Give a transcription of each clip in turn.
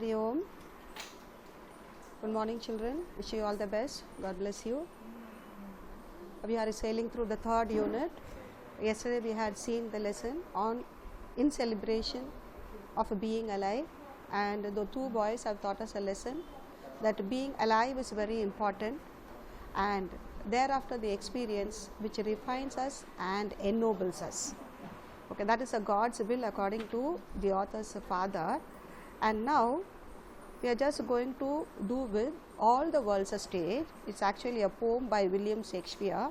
Hari Om. Good morning, children. Wish you all the best. God bless you. We are sailing through the third unit. Yesterday we had seen the lesson on in celebration of being alive, and the two boys have taught us a lesson that being alive is very important, and thereafter the experience which refines us and ennobles us. Okay, that is a God's will according to the author's father. And now we are just going to do with All the World's a Stage. It's actually a poem by William Shakespeare.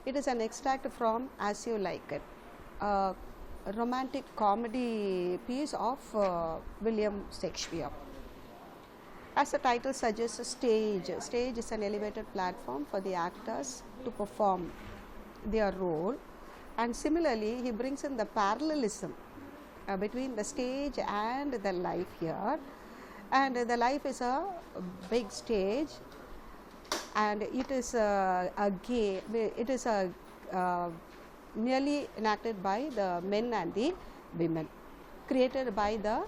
It is an extract from As You Like It, a romantic comedy piece of William Shakespeare. As the title suggests, stage is an elevated platform for the actors to perform their role, and similarly he brings in the parallelism between the stage and the life here. And the life is a big stage, and it is merely enacted by the men and the women, created by the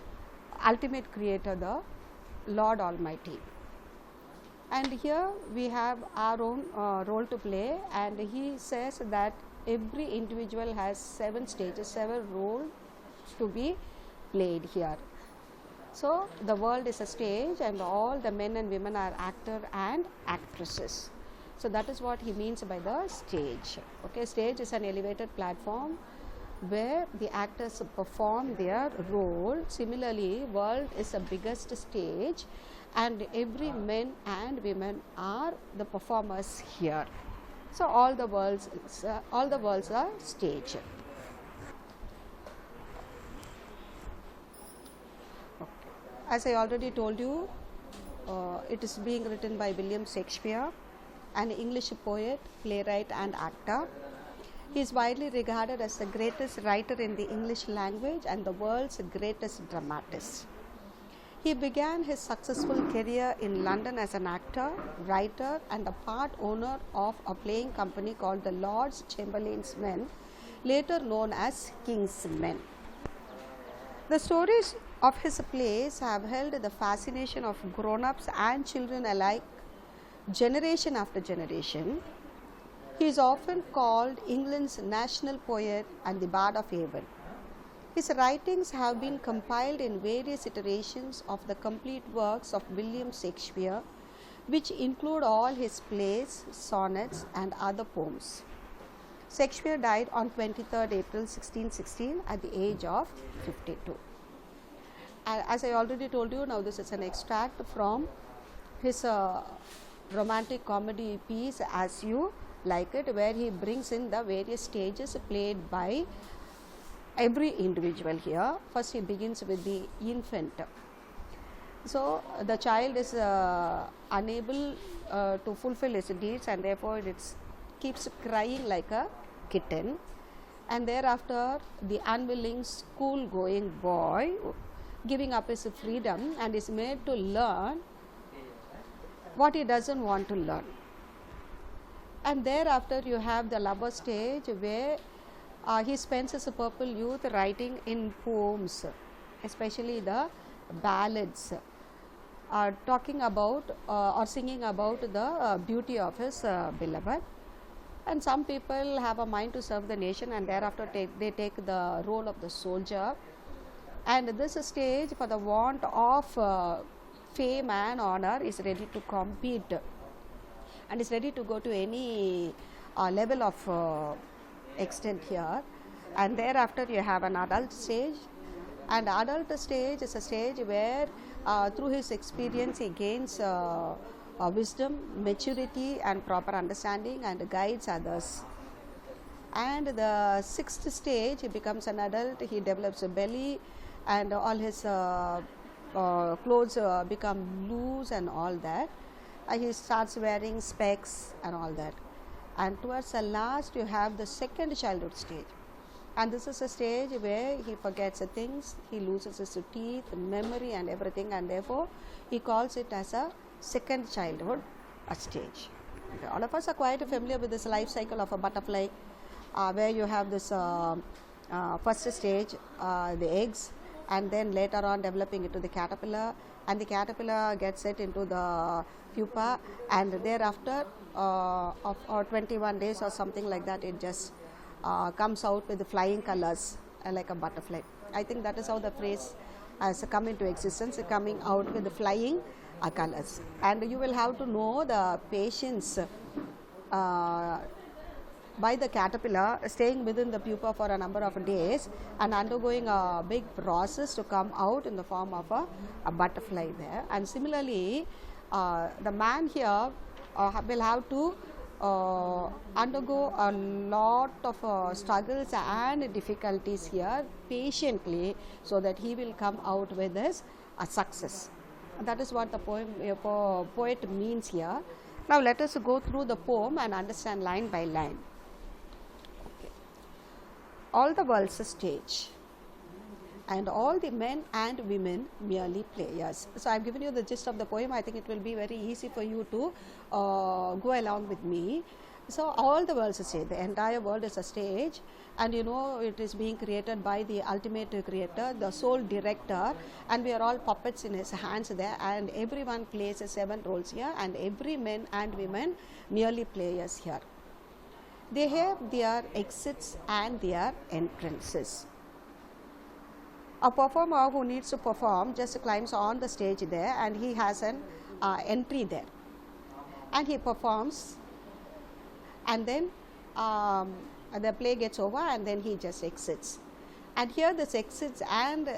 ultimate creator, the Lord Almighty. And here we have our own role to play, and he says that every individual has 7 stages, 7 roles to be played here. So the world is a stage, and all the men and women are actor and actresses. So that is what he means by the stage. Okay, stage is an elevated platform where the actors perform their role. Similarly, world is the biggest stage, and every men and women are the performers here. So all the worlds are stage. As I already told you, it is being written by William Shakespeare, an English poet, playwright and actor. He is widely regarded as the greatest writer in the English language and the world's greatest dramatist. He began his successful career in London as an actor, writer and a part owner of a playing company called the Lord Chamberlain's Men, later known as King's Men. The stories of his plays have held the fascination of grown-ups and children alike, generation after generation. He is often called England's national poet and the Bard of Avon. His writings have been compiled in various iterations of the complete works of William Shakespeare, which include all his plays, sonnets and other poems. Shakespeare died on 23rd April 1616 at the age of 52. As I already told you, now this is an extract from his romantic comedy piece As You Like It, where he brings in the various stages played by every individual here. First he begins with the infant. So the child is unable to fulfill his deeds, and therefore it keeps crying like a kitten. And thereafter the unwilling school going boy giving up his freedom and is made to learn what he doesn't want to learn. And thereafter you have the lover stage, where he spends his purple youth writing in poems, especially the ballads, talking about or singing about the beauty of his beloved. And some people have a mind to serve the nation, and thereafter they take the role of the soldier. And this stage, for the want of fame and honor, is ready to compete and is ready to go to any level of extent here. And thereafter you have an adult stage, and adult stage is a stage where through his experience he gains wisdom, maturity and proper understanding, and guides others. And the 6th stage, he becomes an adult, he develops a belly, and all his clothes become loose and all that. He starts wearing specs and all that. And towards the last you have the 2nd childhood stage, and this is a stage where he forgets things, he loses his teeth, memory and everything, and therefore he calls it as a 2nd childhood stage. Okay. All of us are quite familiar with this life cycle of a butterfly, where you have this first stage, the eggs, and then later on developing into the caterpillar, and the caterpillar gets it into the pupa, and thereafter or 21 days or something like that, it just comes out with the flying colors like a butterfly. I think that is how the phrase has come into existence, coming out with the flying colors. And you will have to know the patience by the caterpillar staying within the pupa for a number of days and undergoing a big process to come out in the form of a butterfly there. And similarly, the man here will have to undergo a lot of struggles and difficulties here patiently, so that he will come out with his success. That is what the poet means here. Now let us go through the poem and understand line by line. Okay. All the world's a stage, and all the men and women merely players. So I have given you the gist of the poem. I think it will be very easy for you to go along with me. So all the world's a stage, the entire world is a stage, and you know it is being created by the ultimate creator, the sole director, and we are all puppets in his hands there, and everyone plays 7 roles here, and every men and women merely players here. They have their exits and their entrances. A performer who needs to perform just climbs on the stage there, and he has an entry there, and he performs, and then the play gets over, and then he just exits. And here this exits and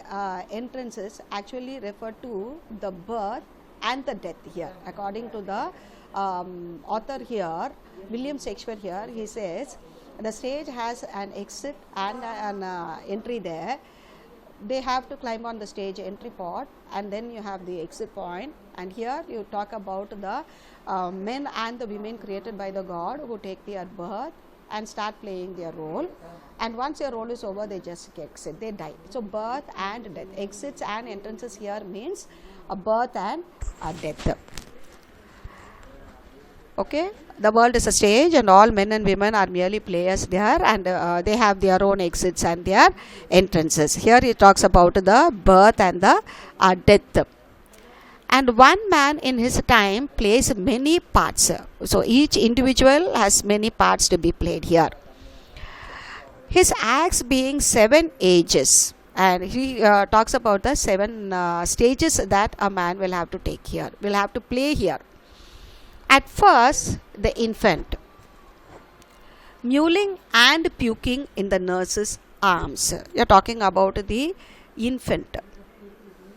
entrances actually refer to the birth and the death here. According to the author here, William Shakespeare here, he says the stage has an exit and an entry there. They have to climb on the stage entry pot, and then you have the exit point. And here you talk about the men and the women created by the God who take their birth and start playing their role, and once your role is over, they just exit, they die. So birth and death, exits and entrances here means a birth and a death. Okay, the world is a stage, and all men and women are merely players there, and they have their own exits and their entrances. Here he talks about the birth and the death. And one man in his time plays many parts. So each individual has many parts to be played here. His acts being 7 ages, and he talks about the 7 stages that a man will have to take here, will have to play here. At first, the infant, mewling and puking in the nurse's arms. You are talking about the infant,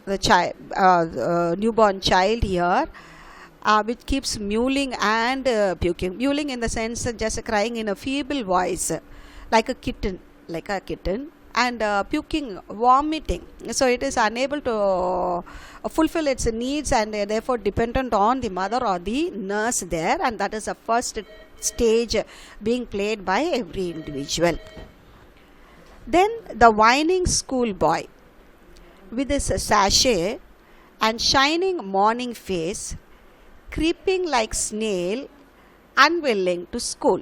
the child, newborn child here, which keeps mewling and puking. Mewling in the sense of just crying in a feeble voice, like a kitten, and puking, vomiting. So it is unable to fulfill its needs, and therefore dependent on the mother or the nurse there, and that is the first stage being played by every individual. Then the whining schoolboy, with his sachet and shining morning face, creeping like snail, unwilling to school.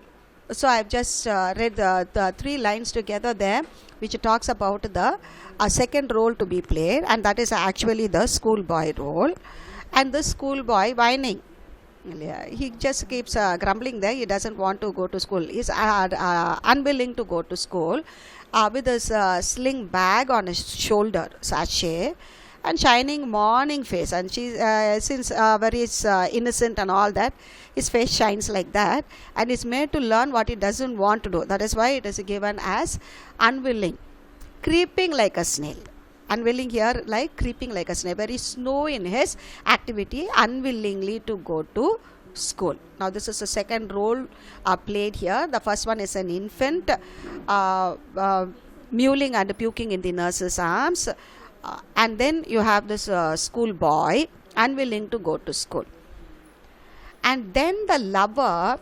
So I have just read the 3 lines together there, which talks about the second role to be played, and that is actually the schoolboy role. And the schoolboy whining, he just keeps grumbling there. He doesn't want to go to school. He is unwilling to go to school, with his sling bag on his shoulder, sachet, and shining morning face. And she, since very innocent and all that, his face shines like that, and is made to learn what he doesn't want to do. That is why it is given as unwilling. Creeping like a snail. Unwilling here, like creeping like a snail, very slow in his activity, unwillingly to go to school. Now this is the second role played here. The first one is an infant, mewling and puking in the nurse's arms, and then you have this schoolboy, unwilling to go to school. And then the lover,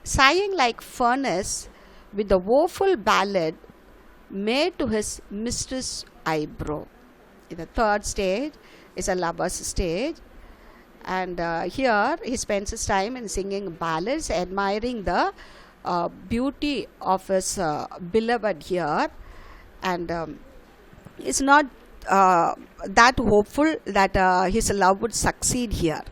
sighing like furnace, with the woeful ballad made to his mistress' eyebrow. The third stage is a lover's stage, and here he spends his time in singing ballads, admiring the beauty of his beloved here, and is not that hopeful that his love would succeed here.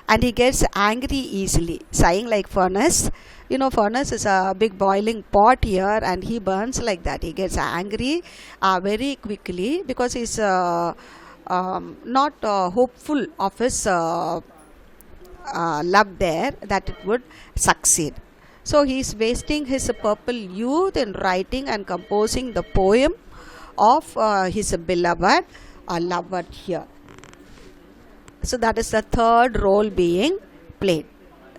And he gets angry easily, sighing like furnace. You know, furnace is a big boiling pot here, and he burns like that. He gets angry very quickly because he's not hopeful of his love there that it would succeed. So he is wasting his purple youth in writing and composing the poem of his beloved lover here. So that is the third role being played.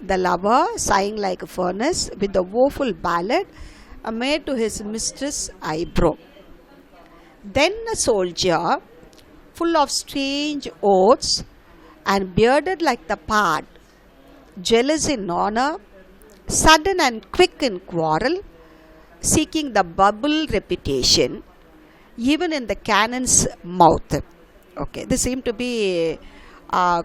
The lover sighing like a furnace with the woeful ballad made to his mistress' eyebrow. Then a soldier full of strange oaths and bearded like the pard, jealous in honor, sudden and quick in quarrel, seeking the bubble reputation even in the cannon's mouth. Okay, this seemed to be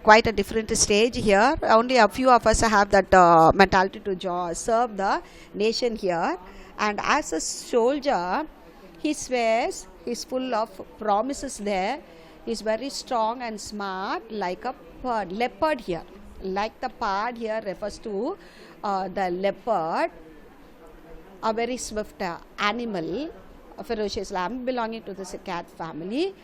quite a different stage here. Only a few of us have that mentality to serve the nation here. And as a soldier, he swears, he's full of promises there. He's very strong and smart like a leopard here. Like the pard here refers to the leopard, a very swift animal, a ferocious lamb belonging to this cat family.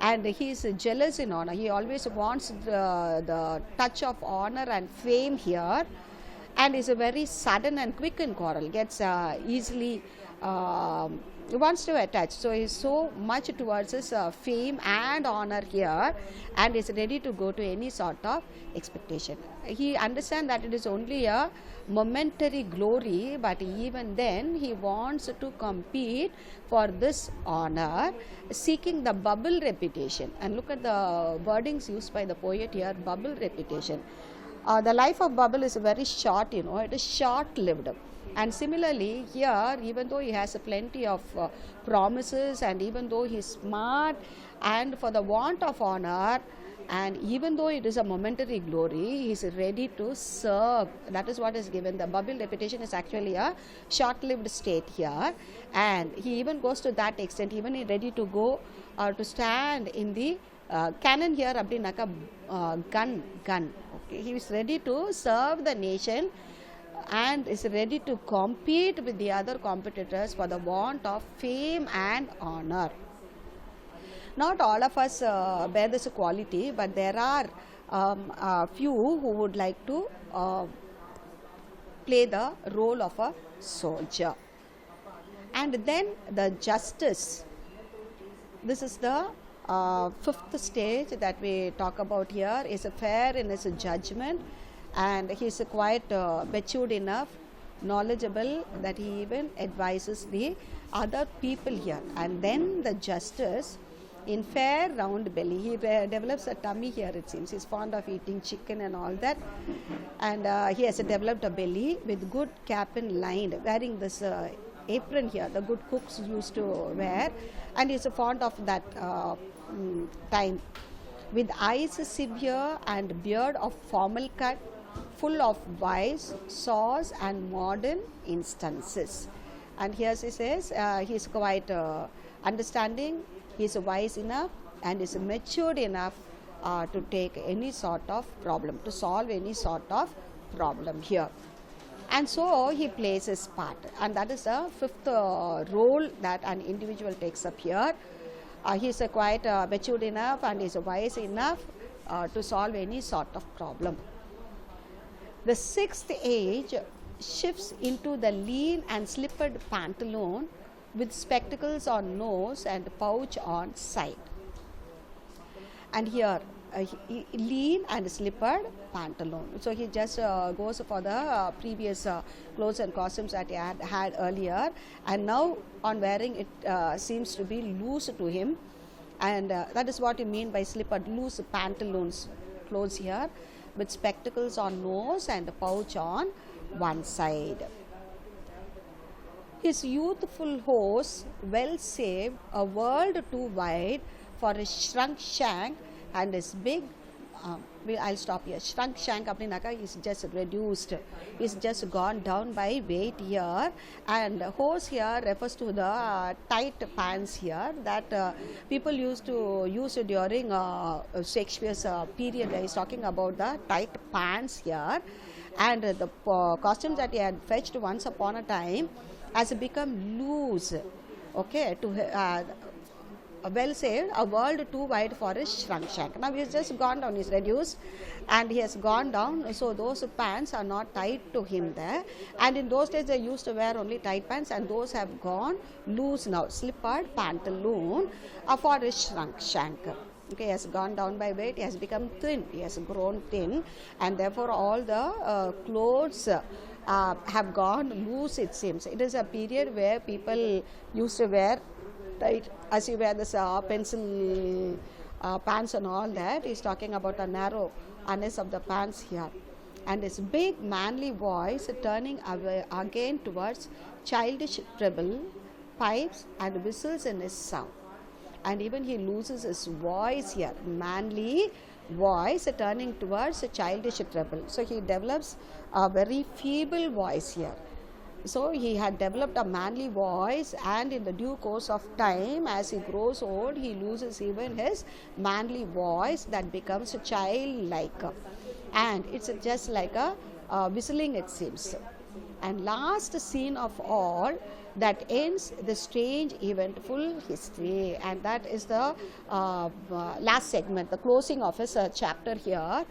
And he is jealous in honor. He always wants the touch of honor and fame here, and is a very sudden and quick in quarrel. Gets easily wants to attach. So he is so much towards his fame and honor here, and is ready to go to any sort of expectation. He understands that it is only a momentary glory, but even then he wants to compete for this honor, seeking the bubble reputation. And look at the wordings used by the poet here, bubble reputation. The life of bubble is very short, you know, it is short lived. And similarly here, even though he has plenty of promises, and even though he is smart, and for the want of honor, and even though it is a momentary glory, he is ready to serve. That is what is given. The bubble reputation is actually a short-lived state here, and he even goes to that extent. Even he ready to go to stand in the cannon here, abdinaka gun. Okay, he is ready to serve the nation and is ready to compete with the other competitors for the want of fame and honor. Not all of us bear this quality, but there are a few who would like to play the role of a soldier. And then the justice. This is the fifth stage that we talk about here. Is fair in his judgment, and he is quite matured enough, knowledgeable, that he even advises the other people here. And then the justice, in fair round belly, he develops a tummy here, it seems. He's fond of eating chicken and all that, and he has developed a belly with good cap and lined, wearing this apron here, the good cooks used to wear, and he's fond of that time. With eyes severe and beard of formal cut, full of wise, sauce and modern instances. And here he says he is quite understanding, he is wise enough, and is matured enough to take any sort of problem, to solve any sort of problem here. And so he plays his part, and that is the fifth role that an individual takes up here. He is quite matured enough and is wise enough to solve any sort of problem. The sixth age shifts into the lean and slippered pantaloon with spectacles on nose and pouch on side. And here lean and slippered pantaloon. So he just goes for the previous clothes and costumes that he had earlier, and now on wearing it seems to be loose to him, and that is what you mean by slippered, loose pantaloons, clothes here, with spectacles on nose and a pouch on one side. His youthful horse, well saved, a world too wide for his shrunk shank, and his big I'll stop here. Shrunk shank apnaka is just reduced, is just gone down by weight here, and hose here refers to the tight pants here that people used to use during Shakespeare's period. He's talking about the tight pants here, and the costumes that he had fetched once upon a time has become loose. Okay, to well said, a world too wide for a shrunk shank. Now he has just gone down, he's reduced and he has gone down, so those pants are not tied to him there. And in those days they used to wear only tight pants, and those have gone loose now, slippered pantaloon for a shrunk shank. Okay, he has gone down by weight, he has become thin, he has grown thin, and therefore all the clothes have gone loose, it seems. It is a period where people used to wear tight, as you wear this pencil pants and all that. He's talking about a narrowness of the pants here. And his big manly voice turning away again towards childish treble, pipes and whistles in his sound. And even he loses his voice here, manly voice turning towards a childish treble. So he develops a very feeble voice here. So he had developed a manly voice, and in the due course of time, as he grows old, he loses even his manly voice, that becomes childlike, and it's just like a whistling, it seems. And last scene of all, that ends the strange eventful history, and that is the last segment, the closing of his chapter here,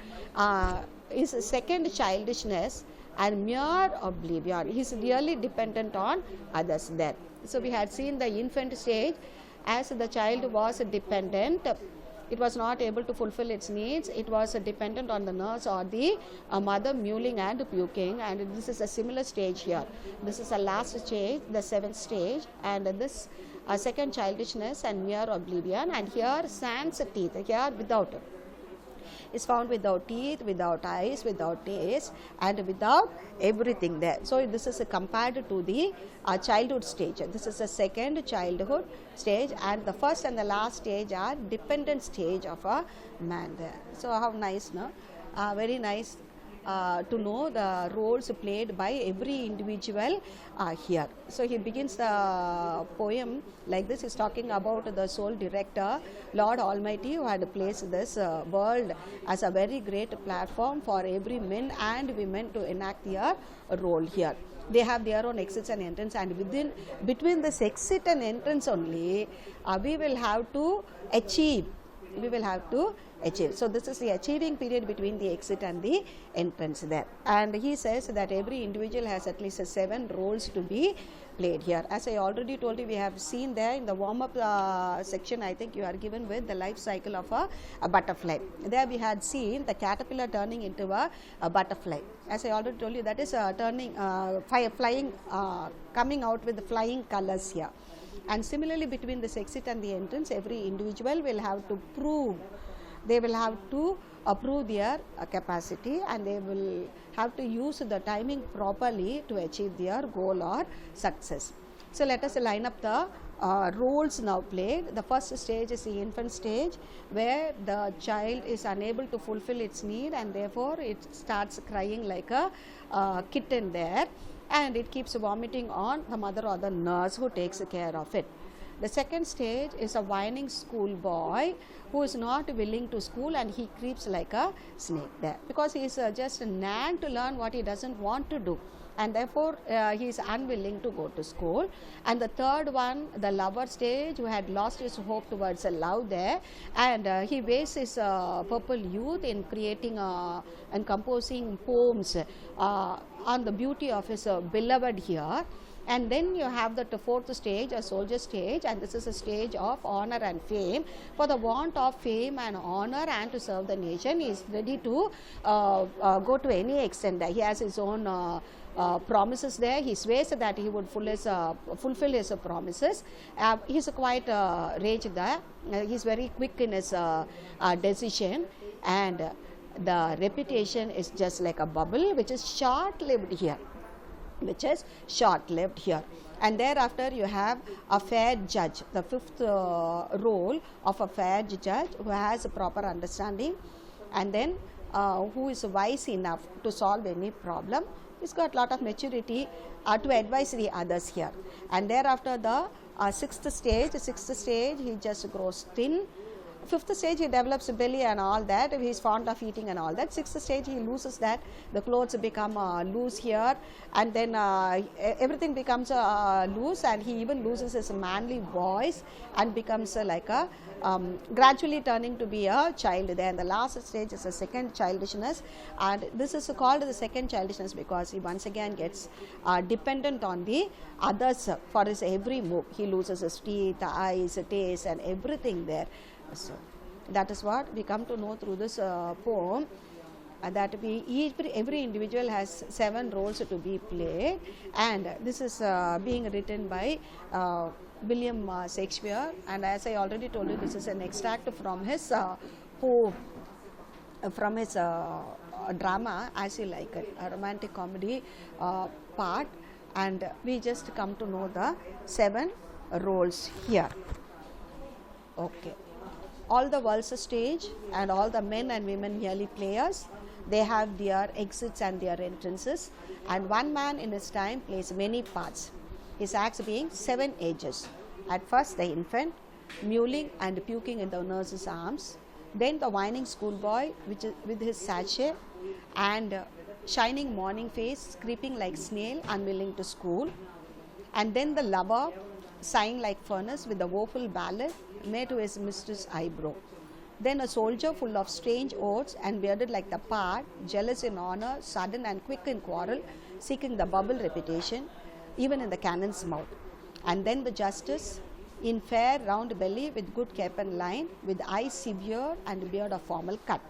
is second childishness and mere oblivion. He is really dependent on others there. So we had seen the infant stage, as the child was dependent, it was not able to fulfill its needs, it was dependent on the nurse or the mother mewling and puking, and this is a similar stage here. This is the last stage, the seventh stage, and this second childishness and mere oblivion, and here sans teeth, here without, is found without teeth, without eyes, without taste, and without everything there. So this is compared to the childhood stage. This is the second childhood stage, and the first and the last stage are dependent stage of a man there. So how nice, no? Very nice to know the roles played by every individual here. So he begins the poem like this. He's talking about the sole director, Lord Almighty, who had placed this world as a very great platform for every men and women to enact their role here. They have their own exits and entrance, and between this exit and entrance only, we will have to achieve. So this is the achieving period between the exit and the entrance there. And he says that every individual has at least 7 roles to be played here. As I already told you, we have seen there in the warm-up section, I think you are given with the life cycle of a butterfly. There we had seen the caterpillar turning into a butterfly. As I already told you, that is flying, coming out with the flying colors here. And similarly, between this exit and the entrance, every individual will have to prove. They will have to prove their capacity, and they will have to use the timing properly to achieve their goal or success. So let us line up the roles now played. The first stage is the infant stage, where the child is unable to fulfill its need, and therefore it starts crying like a kitten there, and it keeps vomiting on the mother or the nurse who takes care of it. The second stage is a whining schoolboy who is not willing to school, and he creeps like a snake there, because he is just nagged to learn what he doesn't want to do, and therefore he is unwilling to go to school. And the third one, the lover stage, who had lost his hope towards a love there, and he wastes his purple youth in creating and composing poems on the beauty of his beloved here. And then you have the fourth stage, a soldier stage, and this is a stage of honor and fame. For the want of fame and honor and to serve the nation, he is ready to go to any extent. He has his own promises there. He swears that he would fulfill his promises. He is quite rage there. He is very quick in his decision, and the reputation is just like a bubble, which is short-lived here. And thereafter you have a fair judge, the fifth role of a fair judge, who has a proper understanding and then who is wise enough to solve any problem. He's got lot of maturity to advise the others here. And thereafter the sixth stage he just grows thin. Fifth stage he develops belly and all that, he is fond of eating and all that. Sixth stage he loses that, the clothes become loose here, and then everything becomes loose, and he even loses his manly voice and becomes like a gradually turning to be a child. Then the last stage is a second childishness, and this is called the second childishness because he once again gets dependent on the others for his every move. He loses his teeth, eyes, taste and everything there. So that is what we come to know through this poem, that every individual has 7 roles to be played, and this is being written by William Shakespeare, and as I already told you, this is an extract from his poem, from his drama As You Like It, a romantic comedy part, and we just come to know the 7 roles here. Okay. All the waltz stage and all the men and women merely players, they have their exits and their entrances, and one man in his time plays many parts, his acts being 7 ages. At first the infant, mewling and puking in the nurse's arms, then the whining schoolboy with his sachet and shining morning face, creeping like snail, unwilling to school, and then the lover, sighing like furnace with the woeful ballad made to his mistress' eyebrow. Then a soldier full of strange oaths and bearded like the part, jealous in honor, sudden and quick in quarrel, seeking the bubble reputation, even in the cannon's mouth. And then the justice, in fair round belly with good cap and line, with eyes severe and beard of formal cut,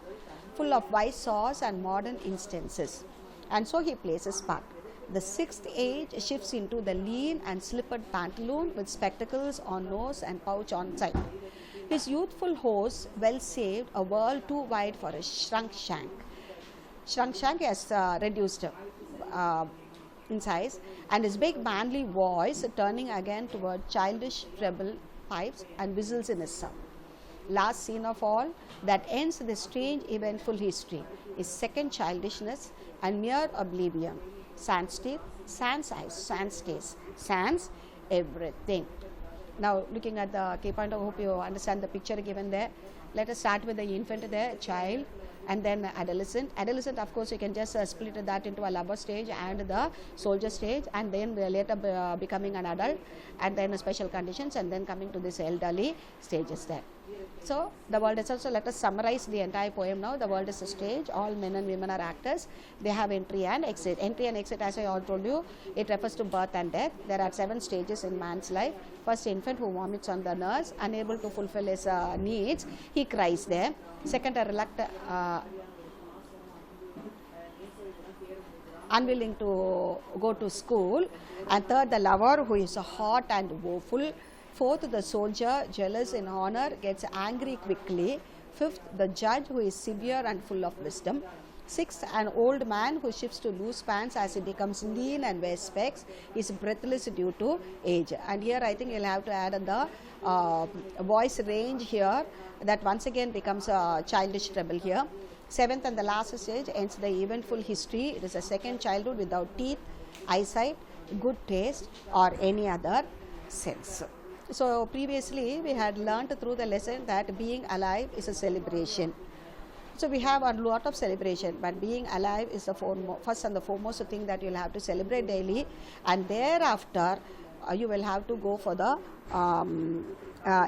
full of wise saws and modern instances. And so he plays his part. The 6th age shifts into the lean and slippered pantaloon with spectacles on nose and pouch on side. His youthful horse, well saved, a world too wide for a shrunk shank. Shrunk shank has reduced in size, and his big manly voice turning again toward childish treble pipes and whistles in his song. Last scene of all, that ends the strange eventful history, is second childishness and mere oblivion. Sans teeth, sans eyes, sans taste, sans everything. Now looking at the key point, I hope you understand the picture given there. Let us start with the infant there, child, and then adolescent. Adolescent, of course, you can just split that into a lover stage and the soldier stage, and then later becoming an adult, and then special conditions, and then coming to this elderly stages there. So the world is also, let us summarize the entire poem now. The world is a stage, all men and women are actors, they have entry and exit. Entry and exit, as I already told you, it refers to birth and death. There are 7 stages in man's life. First, infant who vomits on the nurse, unable to fulfill his needs, he cries there. Second, a reluctant, unwilling to go to school. And third, the lover who is hot and woeful. Fourth, the soldier, jealous in honor, gets angry quickly. Fifth, the judge who is severe and full of wisdom. Sixth, an old man who shifts to loose pants as he becomes lean and wears specs, is breathless due to age. And here I think you'll have to add the voice range here, that once again becomes a childish treble here. Seventh and the last stage ends the eventful history. It is a second childhood without teeth, eyesight, good taste or any other sense. So previously we had learnt through the lesson that being alive is a celebration. So we have a lot of celebration, but being alive is the first and the foremost thing that you'll have to celebrate daily, and thereafter you will have to go for the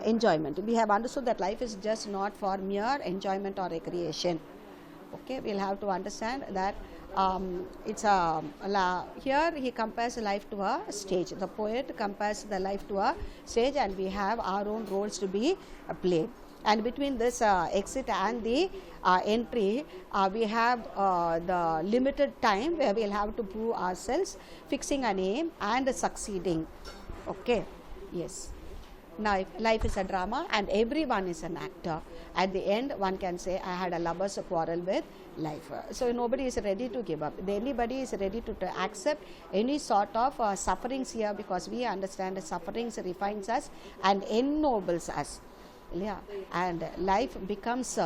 enjoyment. We have understood that life is just not for mere enjoyment or recreation. Okay, we'll have to understand that it's here he compares life to a stage. The poet compares the life to a stage, and we have our own roles to be played. And between this exit and the entry, we have the limited time where we'll have to prove ourselves, fixing an aim and succeeding. Okay, yes. Now, life is a drama and everyone is an actor. At the end, one can say, I had a lover's quarrel with life. So, nobody is ready to give up. Anybody is ready to accept any sort of sufferings here, because we understand that sufferings refines us and ennobles us. Yeah. And life becomes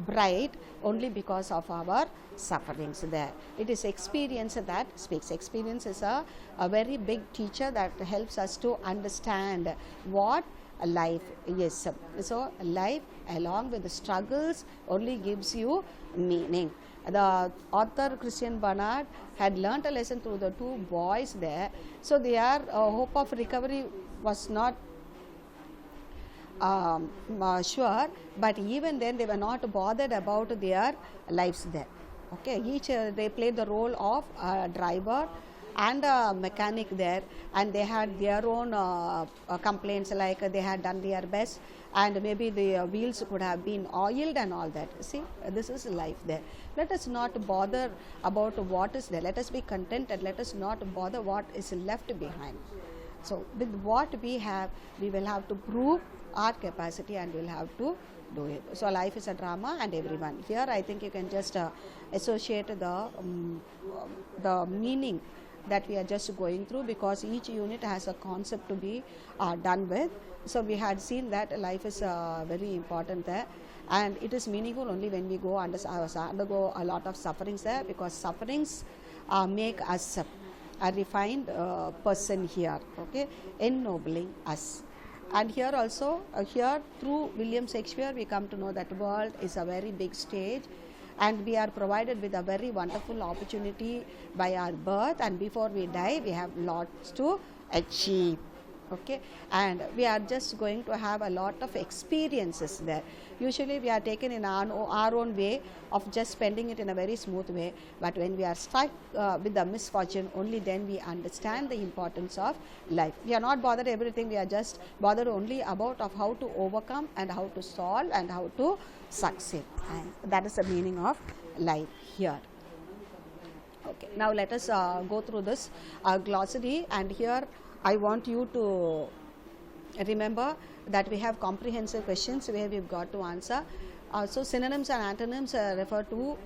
bright only because of our sufferings there. It is experience that speaks. Experience is a very big teacher that helps us to understand what life is. So life along with the struggles only gives you meaning. The author Christian Barnard had learnt a lesson through the two boys there. So their hope of recovery was not sure, but even then they were not bothered about their lives there. Okay, each they played the role of a driver and a mechanic there, and they had their own complaints, like they had done their best and maybe the wheels could have been oiled and all that. See, this is life there. Let us not bother about what is there. Let us be content and let us not bother what is left behind. So with what we have, we will have to prove our capacity and we'll have to do it. So life is a drama, and everyone here, I think you can just associate the meaning that we are just going through, because each unit has a concept to be done with. So we had seen that life is very important there, and it is meaningful only when we go undergo a lot of sufferings there, because sufferings make us a refined person here, okay, ennobling us. And here also, here through William Shakespeare, we come to know that world is a very big stage, and we are provided with a very wonderful opportunity by our birth, and before we die, we have lots to achieve. Okay, and we are just going to have a lot of experiences there. Usually we are taken in our own way of just spending it in a very smooth way, but when we are struck with the misfortune, only then we understand the importance of life. We are not bothered everything, we are just bothered only about of how to overcome and how to solve and how to succeed, and that is the meaning of life here. Okay, now let us go through this glossary, and here I want you to remember that we have comprehensive questions where we've got to answer. So synonyms and antonyms refer to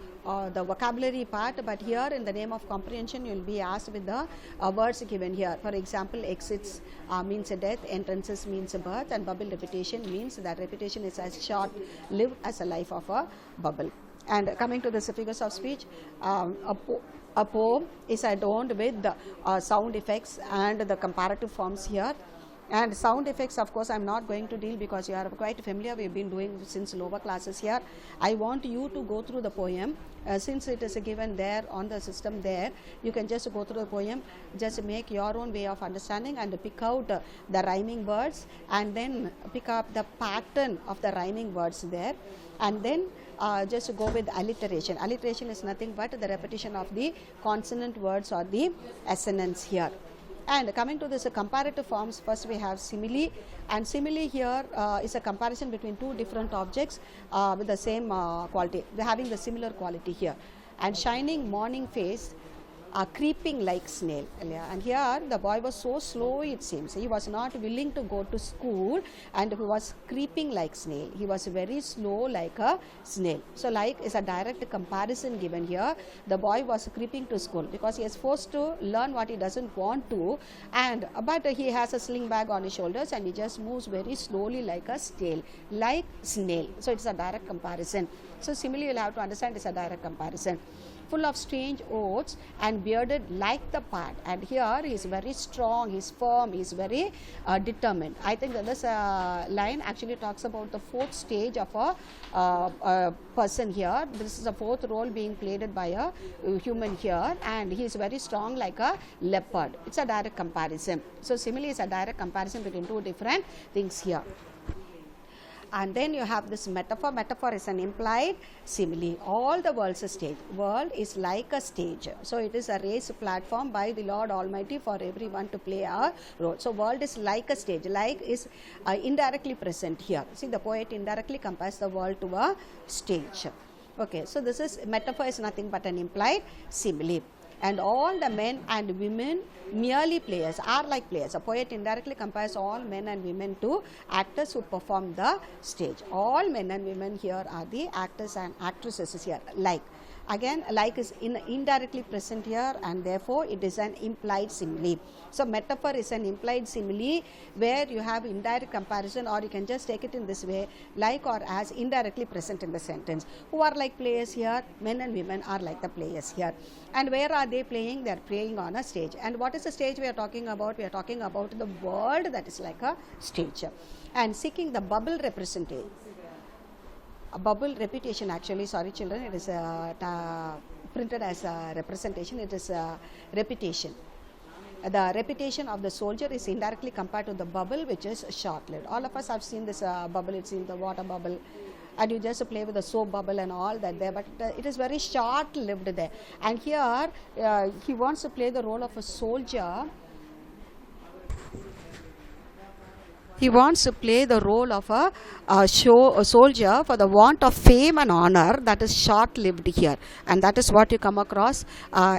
the vocabulary part, but here in the name of comprehension you will be asked with the words given here. For example, exits means death, entrances means birth, and bubble repetition means that repetition is as short lived as a life of a bubble. And coming to the figures of speech, a poem is adorned with the sound effects and the comparative forms here. And sound effects, of course, I am not going to deal because you are quite familiar. We have been doing since lower classes here. I want you to go through the poem. Since it is given there on the system there, you can just go through the poem, just make your own way of understanding and pick out the rhyming words, and then pick up the pattern of the rhyming words there, and then just go with alliteration. Alliteration is nothing but the repetition of the consonant words or the assonance here. And coming to this comparative forms, first we have simile, and simile here is a comparison between two different objects with the same quality. They are having the similar quality here. And shining morning face, creeping like snail. And here the boy was so slow, it seems. He was not willing to go to school, and he was creeping like snail. He was very slow like a snail. So like is a direct comparison given here. The boy was creeping to school because he is forced to learn what he doesn't want to, and but he has a sling bag on his shoulders and he just moves very slowly like a snail, like snail. So it's a direct comparison. So simile you'll have to understand it's a direct comparison. Full of strange oaths and bearded like the part, and here he is very strong, he is firm, he is very determined. I think that this line actually talks about the fourth stage of a person here. This is a fourth role being played by a human here, and he is very strong like a leopard. It's a direct comparison. So simile is a direct comparison between two different things here. And then you have this metaphor. Metaphor is an implied simile. All the world's a stage. World is like a stage. So it is a raised platform by the Lord Almighty for everyone to play a role. So world is like a stage. Like is indirectly present here. See, the poet indirectly compares the world to a stage. Okay, so this is metaphor is nothing but an implied simile. And all the men and women merely players are like players. A poet indirectly compares all men and women to actors who perform the stage. All men and women here are the actors and actresses here, like. Again, like is indirectly present here, and therefore it is an implied simile. So metaphor is an implied simile where you have indirect comparison, or you can just take it in this way, like or as indirectly present in the sentence. Who are like players here? Men and women are like the players here. And where are they playing? They are playing on a stage. And what is the stage we are talking about? We are talking about the world that is like a stage. And seeking the bubble representation. A bubble repetition, actually, sorry children, it is printed as a representation, it is a repetition. The repetition of the soldier is indirectly compared to the bubble, which is short-lived. All of us have seen this bubble, it's in the water bubble, and you just play with the soap bubble and all that there, but it is very short-lived there. And here he wants to play the role of a soldier. He wants to play the role of a soldier for the want of fame and honor that is short-lived here, and that is what you come across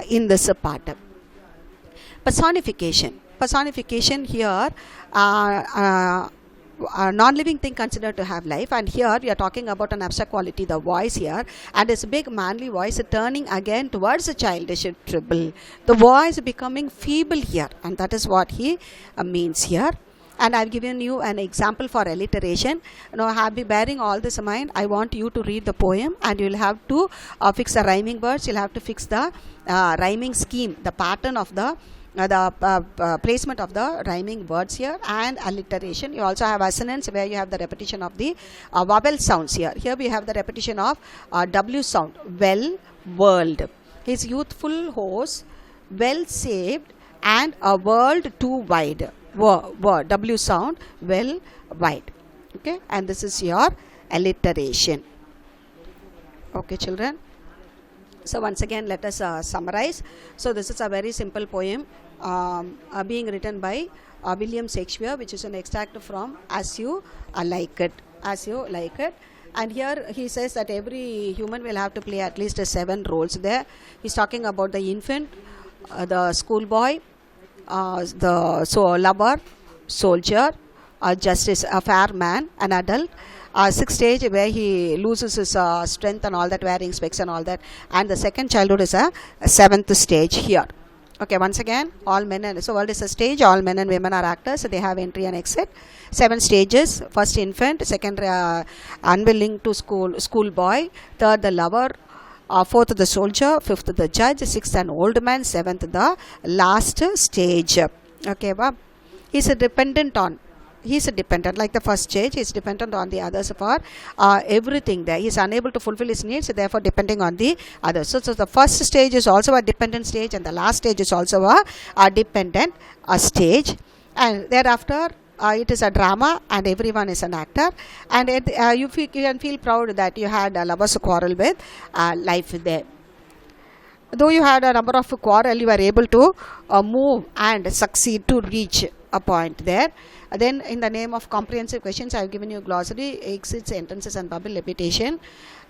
in this part. Personification. Personification here, a non-living thing considered to have life, and here we are talking about an abstract quality, the voice here, and its big manly voice turning again towards the childish treble. The voice becoming feeble here, and that is what he means here. And I've given you an example for alliteration. Now, be bearing all this in mind, I want you to read the poem, and you'll have to fix the rhyming words. You'll have to fix the rhyming scheme, the pattern of the placement of the rhyming words here, and alliteration. You also have assonance, where you have the repetition of the vowel sounds here. Here we have the repetition of W sound. Well, world. His youthful horse, well saved, and a world too wide. W sound, well, wide. Okay, and this is your alliteration. Okay, children. So once again, let us summarize. So this is a very simple poem being written by William Shakespeare, which is an extract from As You Like It. As You Like It. And here he says that every human will have to play at least 7 roles there. He's talking about the infant, the schoolboy, the lover, soldier, justice, a fair man, an adult. 6th stage where he loses his strength and all that, wearing specs and all that. And the second childhood is a 7th stage here. Okay, once again, all men and so world is a stage. All men and women are actors. So they have entry and exit. 7 stages. First, infant. Second, unwilling to schoolboy. Third, the lover. 4th, the soldier. 5th, the judge. 6th, an old man. 7th, the last stage. Okay, well, he's dependent, like the first stage. He's dependent on the others for everything there. He's unable to fulfill his needs, therefore depending on the others. So the first stage is also a dependent stage, and the last stage is also a dependent stage. And thereafter, it is a drama, and everyone is an actor, and you can feel proud that you had a lover's quarrel with life there. Though you had a number of quarrel, you were able to move and succeed to reach a point there. Then in the name of comprehensive questions, I have given you glossary, exits, sentences, and bubble repetition.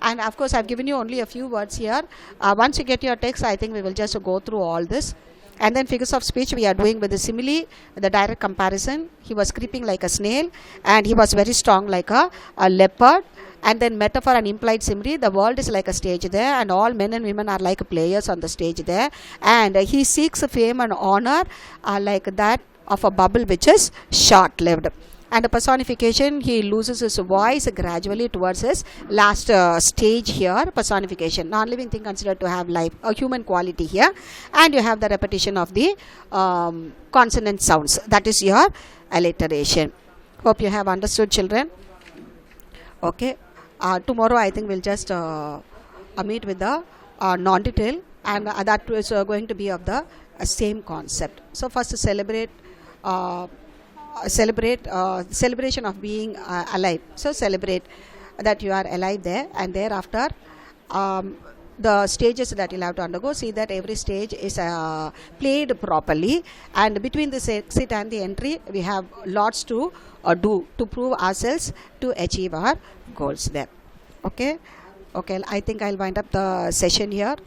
And of course, I have given you only a few words here. Once you get your text, I think we will just go through all this. And then figures of speech we are doing with the simile, the direct comparison. He was creeping like a snail, and he was very strong like a leopard. And then metaphor and implied simile, the world is like a stage there, and all men and women are like players on the stage there. And he seeks fame and honor like that of a bubble which is short-lived. And the personification, he loses his voice gradually towards his last stage here. Personification, non-living thing considered to have life, a human quality here. And you have the repetition of the consonant sounds. That is your alliteration. Hope you have understood, children. Okay. Tomorrow I think we'll just meet with the non-detail, and that is going to be of the same concept. So first, celebrate celebration of being alive. So celebrate that you are alive there, and thereafter the stages that you'll have to undergo. See that every stage is played properly, and between the exit and the entry we have lots to do to prove ourselves to achieve our goals there. Okay, I think I'll wind up the session here.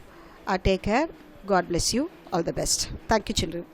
Take care. God bless you. All the best. Thank you, children.